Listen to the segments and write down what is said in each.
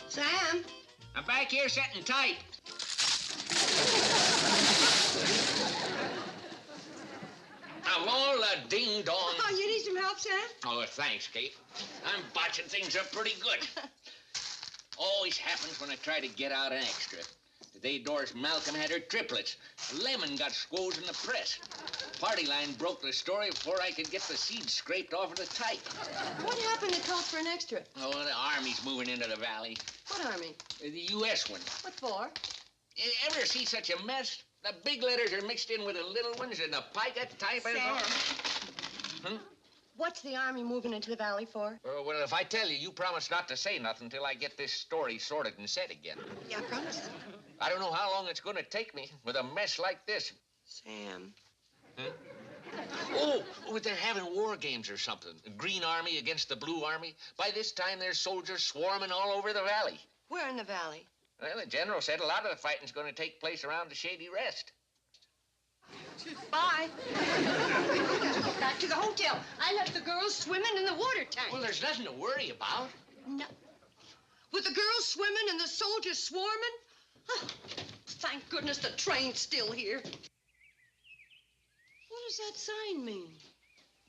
Sam? I'm back here setting type. Of all the ding-dong. Oh, you need some help, Sam? Oh, thanks, Kate. I'm botching things up pretty good. Always happens when I try to get out an extra. The day Doris Malcolm had her triplets, Lemon got squoze in the press. Party line broke the story before I could get the seeds scraped off of the type. What happened to call for an extra? Oh, the Army's moving into the valley. What Army? The U.S. one. What for? You ever see such a mess? The big letters are mixed in with the little ones and the pica type and all. Sam. What's the Army moving into the valley for? Well, if I tell you, you promise not to say nothing until I get this story sorted and set again. Yeah, I promise. I don't know how long it's going to take me with a mess like this. Sam. Oh, they're having war games or something. The Green Army against the Blue Army. By this time, there's soldiers swarming all over the valley. Where in the valley? Well, the general said a lot of the fighting's going to take place around the Shady Rest. Bye. Back to the hotel. I left the girls swimming in the water tank. Well, there's nothing to worry about. No. With the girls swimming and the soldiers swarming? Oh, thank goodness the train's still here. What does that sign mean?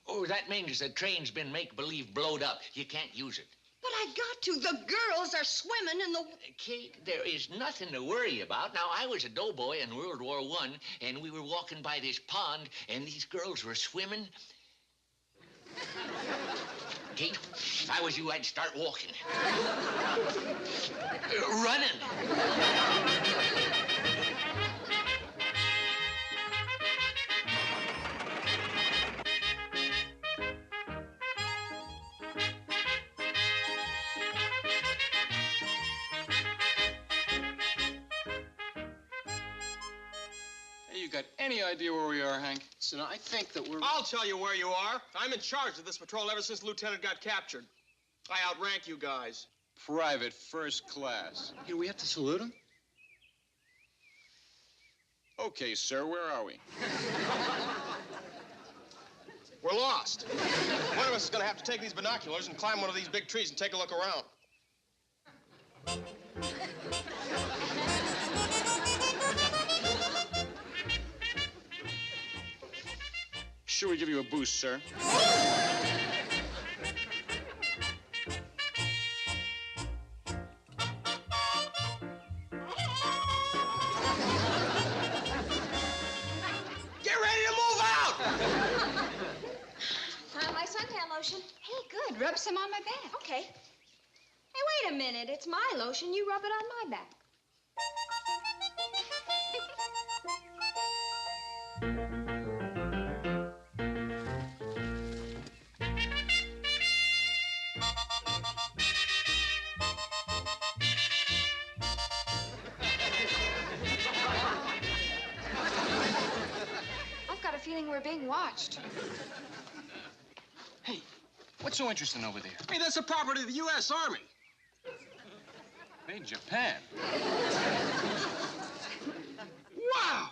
Oh, that means the train's been make-believe blowed up. You can't use it. But I got to. The girls are swimming in the... Kate, there is nothing to worry about. Now, I was a doughboy in World War I, and we were walking by this pond, and these girls were swimming. Kate, if I was you, I'd start walking. Running. Got any idea where we are, Hank? Listen, I think that we're... I'll tell you where you are. I'm in charge of this patrol ever since the lieutenant got captured. I outrank you guys. Private, first class. Here, we have to salute him? Okay, sir, where are we? We're lost. One of us is going to have to take these binoculars and climb one of these big trees and take a look around. Sure, we give you a boost, sir. Get ready to move out! Found my suntan lotion. Hey, good. Rub some on my back. Okay. Hey, wait a minute. It's my lotion. You rub it on my back. We're being watched. Hey, what's so interesting over there? Hey, that's the property of the U.S. Army. Made in Japan. Wow!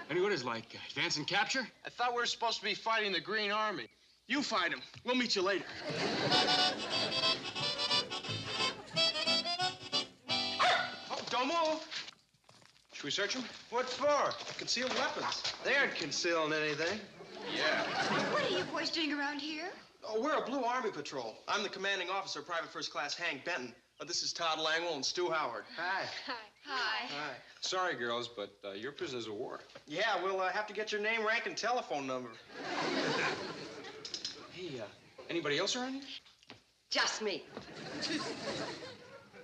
Anyway, what is like advance and capture? I thought we were supposed to be fighting the Green Army. You fight him. We'll meet you later. Oh, don't move. Should we search him? What for? Concealed weapons. They aren't concealing anything. Yeah. What are you boys doing around here? Oh, we're a Blue Army patrol. I'm the commanding officer, Private First Class Hank Benton. This is Todd Langwell and Stu Howard. Hi. Hi. Hi. Hi. Sorry, girls, but you're prisoners of war. Yeah, we'll have to get your name, rank, and telephone number. Hey, anybody else around here? Just me.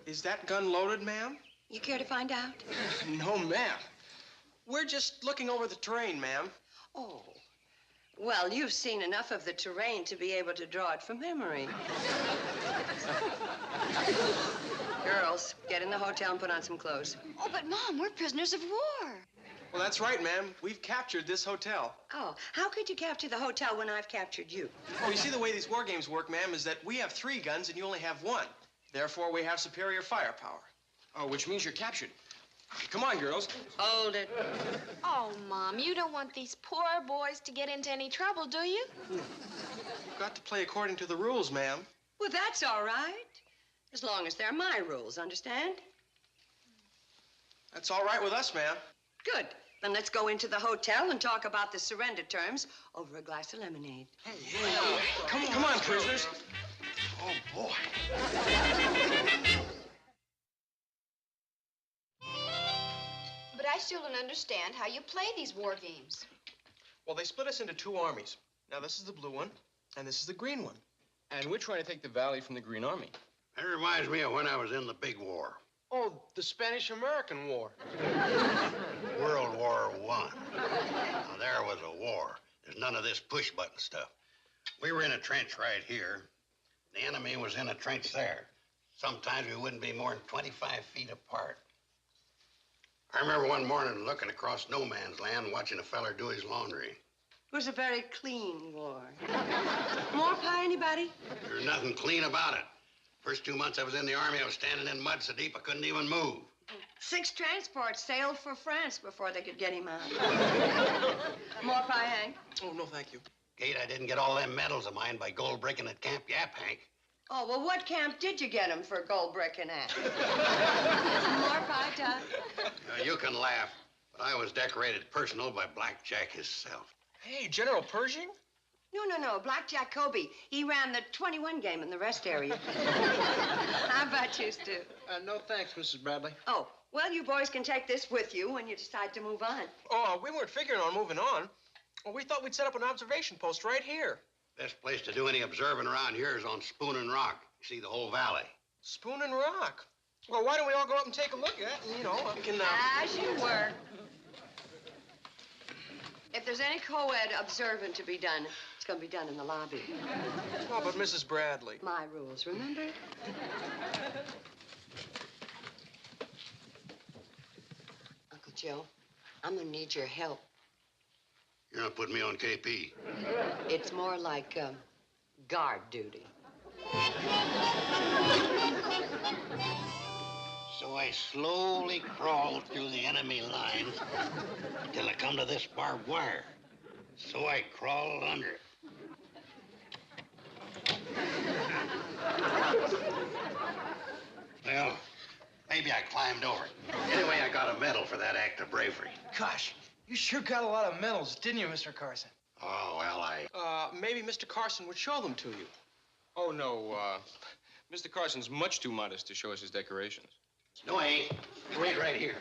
Is that gun loaded, ma'am? You care to find out? No, ma'am. We're just looking over the terrain, ma'am. Oh. Well, you've seen enough of the terrain to be able to draw it from memory. Girls, get in the hotel and put on some clothes. Oh, but Mom, we're prisoners of war. Well, that's right, ma'am. We've captured this hotel. Oh, how could you capture the hotel when I've captured you? Oh, you see, the way these war games work, ma'am, is that we have 3 guns and you only have 1. Therefore, we have superior firepower. Oh, which means you're captured. Come on, girls. Hold it. Oh, Mom, you don't want these poor boys to get into any trouble, do you? You've got to play according to the rules, ma'am. Well, that's all right. As long as they're my rules, understand? That's all right with us, ma'am. Good. Then let's go into the hotel and talk about the surrender terms over a glass of lemonade. Come on, prisoners. Oh, boy. But I still don't understand how you play these war games. Well, they split us into two armies. Now, this is the blue one, and this is the green one. And we're trying to take the valley from the Green Army. That reminds me of when I was in the big war, Oh, the Spanish-American War. World War I. Now, there was a war. There's none of this push-button stuff. We were in a trench right here. The enemy was in a trench there. Sometimes we wouldn't be more than 25 feet apart. I remember one morning looking across no man's land, watching a feller do his laundry. It was a very clean war. More pie, anybody? There's nothing clean about it. First 2 months I was in the Army, I was standing in mud so deep I couldn't even move. 6 transports sailed for France before they could get him out. More pie, Hank? Oh, no, thank you. Gate, I didn't get all them medals of mine by gold breaking at Camp Yap, Hank. Oh, well, what camp did you get him for gold bricking at? More pie, Tug? You can laugh, but I was decorated personal by Blackjack himself. Hey, General Pershing? No. Blackjack Kobe. He ran the 21 game in the rest area. How about you, Stu? No thanks, Mrs. Bradley. Oh, well, you boys can take this with you when you decide to move on. Oh, we weren't figuring on moving on. Well, we thought we'd set up an observation post right here. Best place to do any observing around here is on Spoon and Rock. You see the whole valley. Spoon and Rock. Well, why don't we all go up and take a look at it? And, we can... As you were. If there's any co-ed observing to be done, it's going to be done in the lobby. Oh, but Mrs. Bradley. My rules, remember? Uncle Joe, I'm going to need your help. You're not putting me on KP. It's more like guard duty. So I slowly crawled through the enemy lines until I come to this barbed wire. So I crawled under it. Well, maybe I climbed over it. Anyway, I got a medal for that act of bravery. Gosh, you sure got a lot of medals, didn't you, Mr. Carson? Oh, well, Maybe Mr. Carson would show them to you. Oh, no, Mr. Carson's much too modest to show us his decorations. No, I ain't. You wait right here.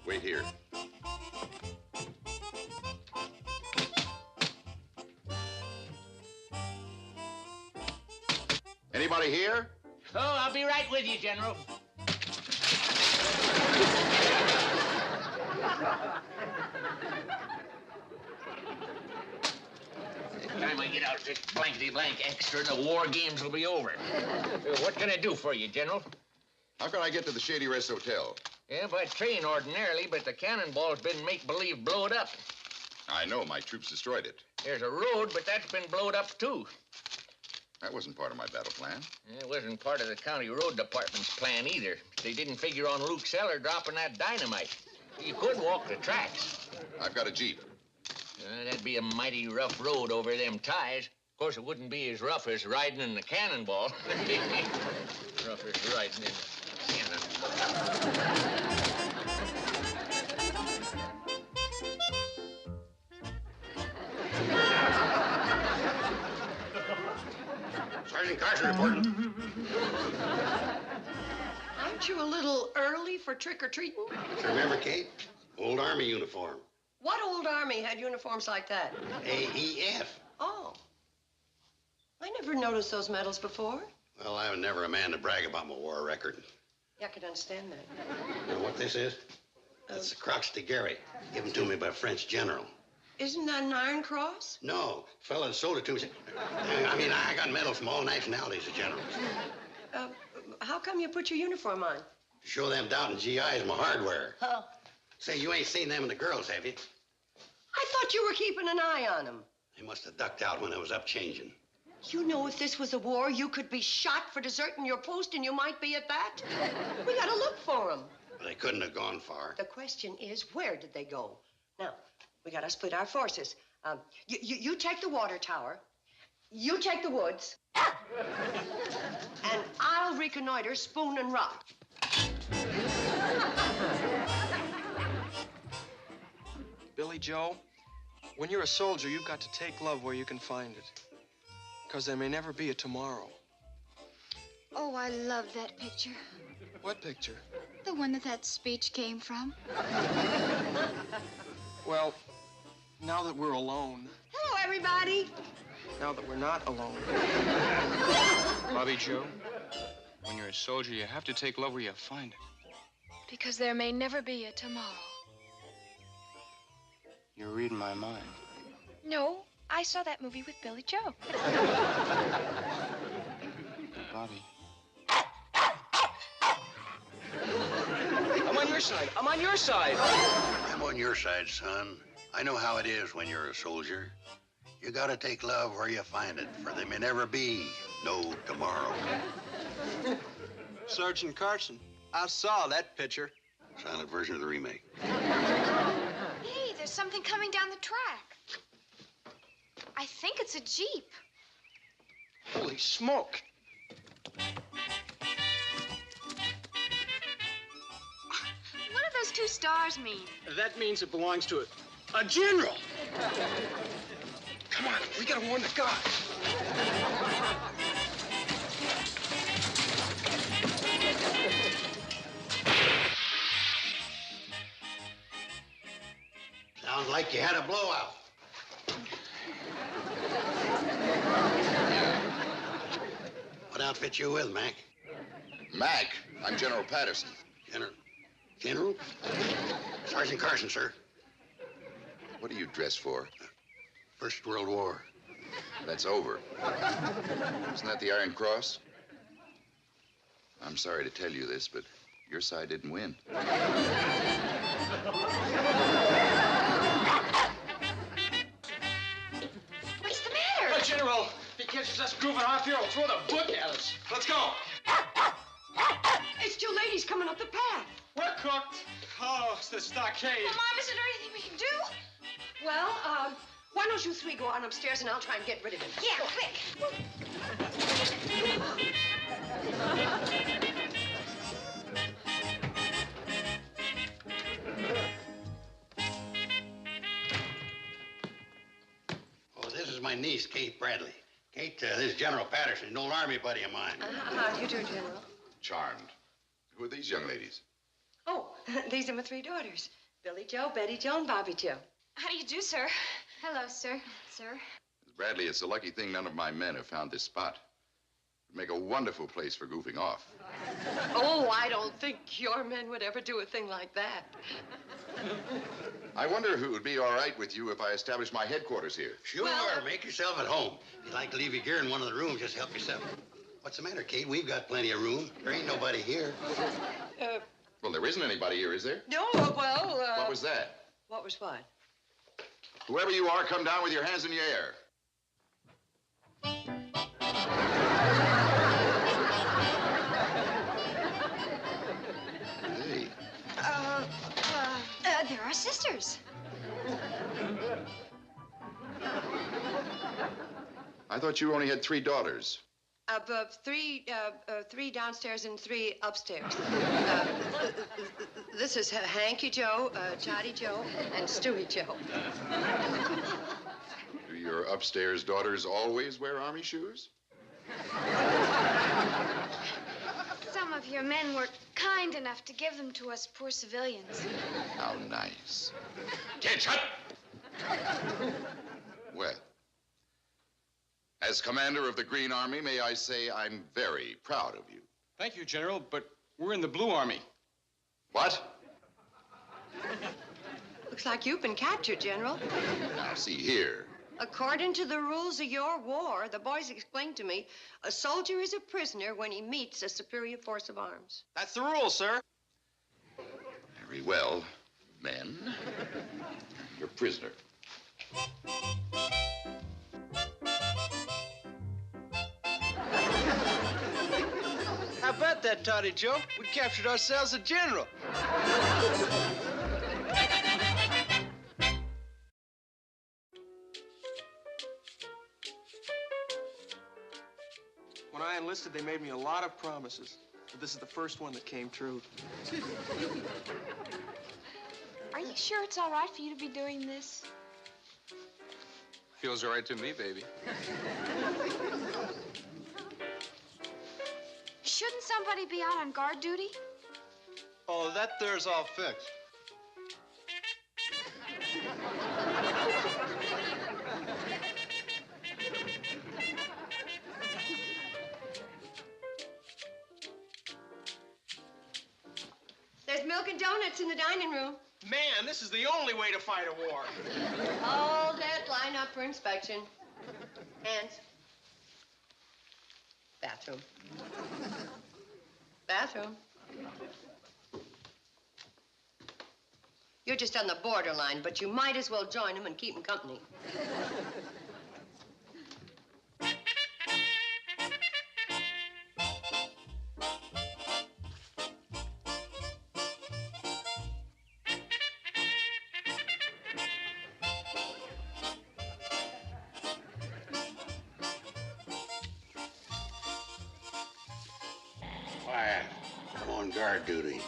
Wait here. Anybody here? Oh, I'll be right with you, General. The time I get out this blankety-blank extra, the war games will be over. What can I do for you, General? How can I get to the Shady Rest Hotel? Yeah, by train ordinarily, but the cannonball's been make-believe blowed up. I know, my troops destroyed it. There's a road, but that's been blowed up, too. That wasn't part of my battle plan. It wasn't part of the county road department's plan either. They didn't figure on Luke Seller dropping that dynamite. You could walk the tracks. I've got a Jeep. That'd be a mighty rough road over them ties. Of course, it wouldn't be as rough as riding in the cannonball. Rough as riding in the cannonball. Sergeant Carson reporting. Aren't you a little early for trick-or-treating? Remember, Kate? Old Army uniform. What old army had uniforms like that? AEF. Oh. I never noticed those medals before. Well, I was never a man to brag about my war record. Yeah, I could understand that. You know what this is? That's the Croix de Guerre, given to me by a French general. Isn't that an Iron Cross? No, fella that sold it to me said, I got medals from all nationalities of generals. How come you put your uniform on? To show them doubting GIs my hardware. Oh. Say, you ain't seen them and the girls, have you? I thought you were keeping an eye on them. They must have ducked out when I was up changing. You know, if this was a war, you could be shot for deserting your post, and you might be at that. We gotta look for them. But they couldn't have gone far. The question is, where did they go? Now, we gotta split our forces. You take the water tower. You take the woods. And I'll reconnoiter Spoon and Rock. Billy Joe, when you're a soldier, you've got to take love where you can find it. Because there may never be a tomorrow. Oh, I love that picture. What picture? The one that speech came from. Well, now that we're alone, Hello, everybody. now that we're not alone. Bobby Joe, when you're a soldier, you have to take love where you find it. Because there may never be a tomorrow. You're reading my mind. No, I saw that movie with Billy Joe. Bobby. I'm on your side. I'm on your side. I'm on your side, son. I know how it is when you're a soldier. You gotta take love where you find it, for there may never be no tomorrow. Sergeant Carson, I saw that picture. Silent version of the remake. Hey, there's something coming down the track. I think it's a Jeep. Holy smoke. What do those two stars mean? That means it belongs to a general. Come on, we gotta warn the guards. Sounds like you had a blowout. What outfit you with, Mac? Mac, I'm General Patterson. General? Sergeant Carson, sir. What are you dressed for? First World War. That's over. Isn't that the Iron Cross? I'm sorry to tell you this, but your side didn't win. What's the matter? Oh, General, if he catches us goofing off here, he'll throw the book at us. Let's go. It's two ladies coming up the path. We're cooked. Oh, it's the stockade. Well, Mom, isn't there anything we can do? Well, why don't you three go on upstairs and I'll try and get rid of him. Yeah, quick. Oh, this is my niece, Kate Bradley. Kate, this is General Patterson, an old Army buddy of mine. How do you do, General? Charmed. Who are these young ladies? Oh, these are my three daughters. Billy Joe, Betty Joe, and Bobby Joe. How do you do, sir? Hello, sir. Sir. Miss Bradley, it's a lucky thing none of my men have found this spot. It'd make a wonderful place for goofing off. Oh, I don't think your men would ever do a thing like that. I wonder if it would be all right with you if I established my headquarters here. Sure, make yourself at home. If you'd like to leave your gear in one of the rooms, just help yourself. What's the matter, Kate? We've got plenty of room. There ain't nobody here. Well, there isn't anybody here, is there? No, well, What was that? What was what? Whoever you are, come down with your hands in the air. Hey, They're our sisters. I thought you only had 3 daughters. Three downstairs and 3 upstairs. This is Hanky Joe, Jotty Joe, and Stewie Joe. Do your upstairs daughters always wear army shoes? Some of your men were kind enough to give them to us poor civilians. How nice. Attention! Well, as commander of the Green Army, may I say I'm very proud of you. Thank you, General, but we're in the Blue Army. What? Looks like you've been captured, General. Now, see here. According to the rules of your war, the boys explained to me, a soldier is a prisoner when he meets a superior force of arms. That's the rule, sir. Very well, men. You're prisoner. that, Toddy Joe. We captured ourselves a general. When I enlisted, they made me a lot of promises, but this is the first one that came true. Are you sure it's all right for you to be doing this? Feels all right to me, baby. Shouldn't somebody be out on guard duty? Oh, that there's all fixed. There's milk and donuts in the dining room. Man, this is the only way to fight a war. Hold it. Line up for inspection. Hands. Bathroom. Bathroom. You're just on the borderline, but you might as well join them and keep them company. Quiet. I'm on guard duty.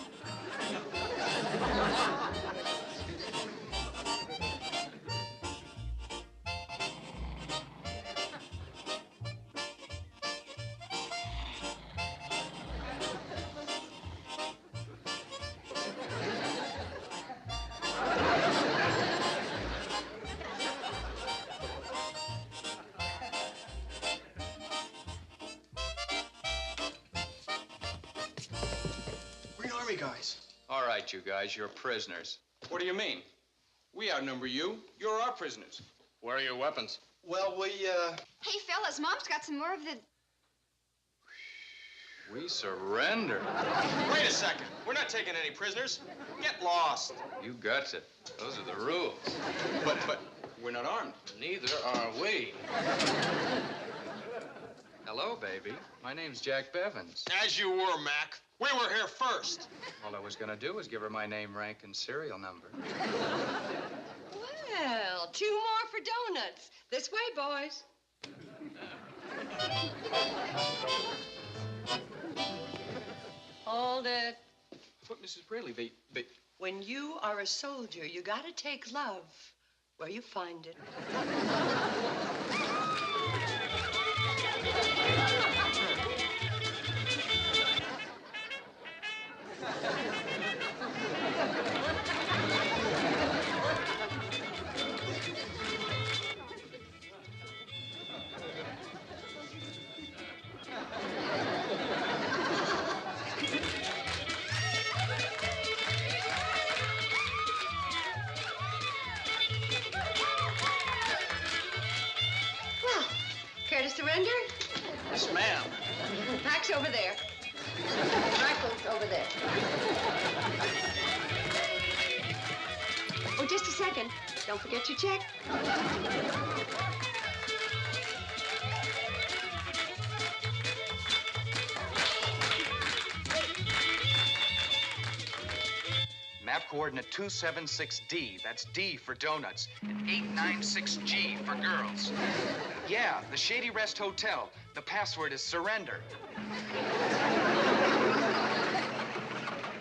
Green Army guys. All right, you guys, you're prisoners. What do you mean? We outnumber you. You're our prisoners. Where are your weapons? Well, Hey, fellas, Mom's got some more of the... We surrender. Wait a second. We're not taking any prisoners. Get lost. You guts it. Those are the rules. But we're not armed. Neither are we. Hello, baby. My name's Jack Bevins. As you were, Mac. We were here first. All I was gonna do was give her my name, rank, and serial number. Well, 2 more for donuts. This way, boys. Hold it. But, Mrs. Braley, they... When you are a soldier, you gotta take love where you find it. Well, care to surrender? yes, ma'am. Pack's over there. Rifle's over there. Oh, just a second. Don't forget your check. Map coordinate 276D. That's D for donuts. And 896G for girls. Yeah, the Shady Rest Hotel. The password is surrender.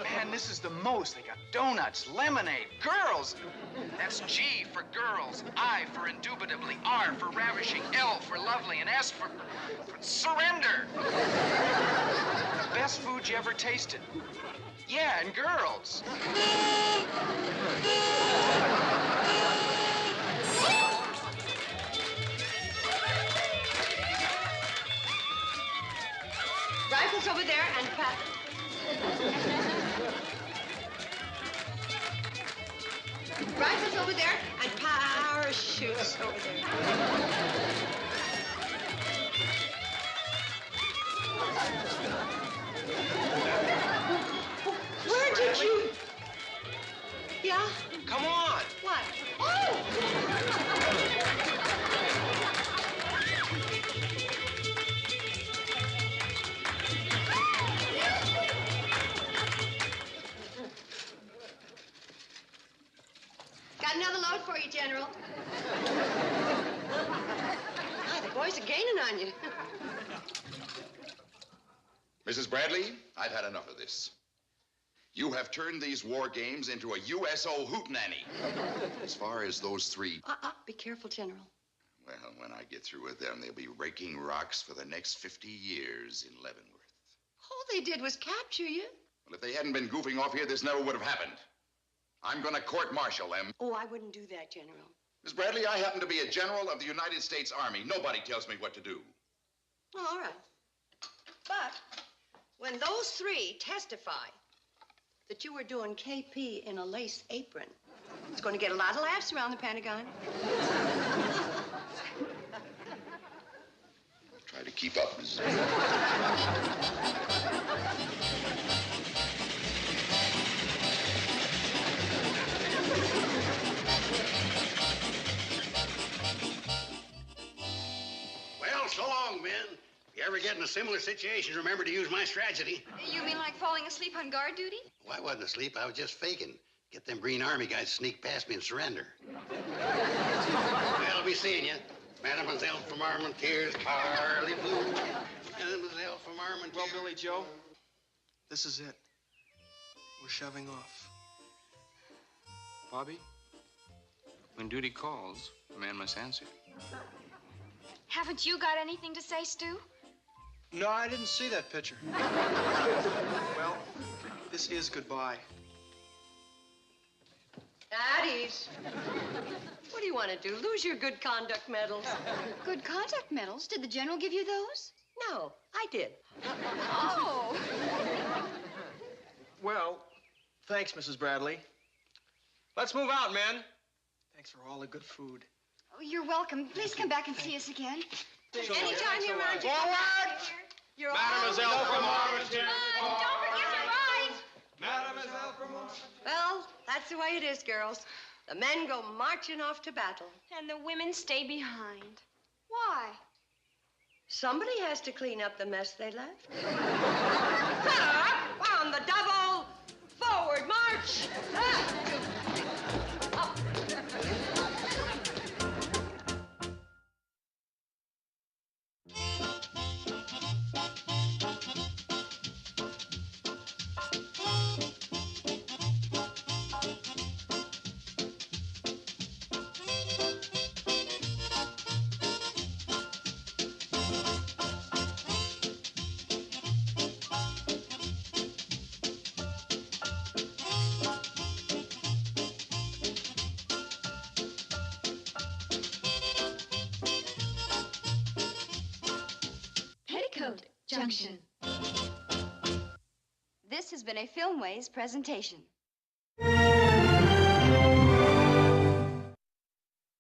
Man, this is the most. They got donuts, lemonade, girls. That's G for girls, I for indubitably, R for ravishing, L for lovely, and S for surrender. The best food you ever tasted. Yeah, and girls. Rifle's over there and pack. Rifle's over there and parachutes over there. Where did you... Yeah? Come on. What? Oh! Got another load for you, General. Ah, the boys are gaining on you. Mrs. Bradley, I've had enough of this. You have turned these war games into a USO hootenanny. As far as those three... Be careful, General. Well, when I get through with them, they'll be raking rocks for the next 50 years in Leavenworth. All they did was capture you. Well, if they hadn't been goofing off here, this never would have happened. I'm going to court-martial them. Oh, I wouldn't do that, General. Miss Bradley, I happen to be a general of the United States Army. Nobody tells me what to do. Oh, all right. But when those three testify that you were doing KP in a lace apron, it's going to get a lot of laughs around the Pentagon. Try to keep up, Mrs. Well, so long, men. If you ever get in a similar situation, remember to use my strategy. You mean like falling asleep on guard duty? Well, I wasn't asleep. I was just faking. Get them Green Army guys to sneak past me and surrender. Well, I'll be seeing you. Mademoiselle from Armentières, Parlez-vous. Mademoiselle from Armentières. Well, Billy Joe, this is it. We're shoving off. Bobby, when duty calls, a man must answer. Haven't you got anything to say, Stu? No, I didn't see that picture. Well, this is goodbye. At ease. What do you want to do? Lose your good conduct medals? Good conduct medals? Did the general give you those? No, I did. Oh. Well, thanks, Mrs. Bradley. Let's move out, men. Thanks for all the good food. Oh, you're welcome. Please come back and see us again. Anytime you're around, Forward! you're Mademoiselle from Armentières. Don't forget your ride. Mademoiselle from Armentières. Well, that's the way it is, girls. The men go marching off to battle. And the women stay behind. Why? Somebody has to clean up the mess they left. Up on the double. Forward march. Up. Petticoat Junction. This has been a Filmways presentation.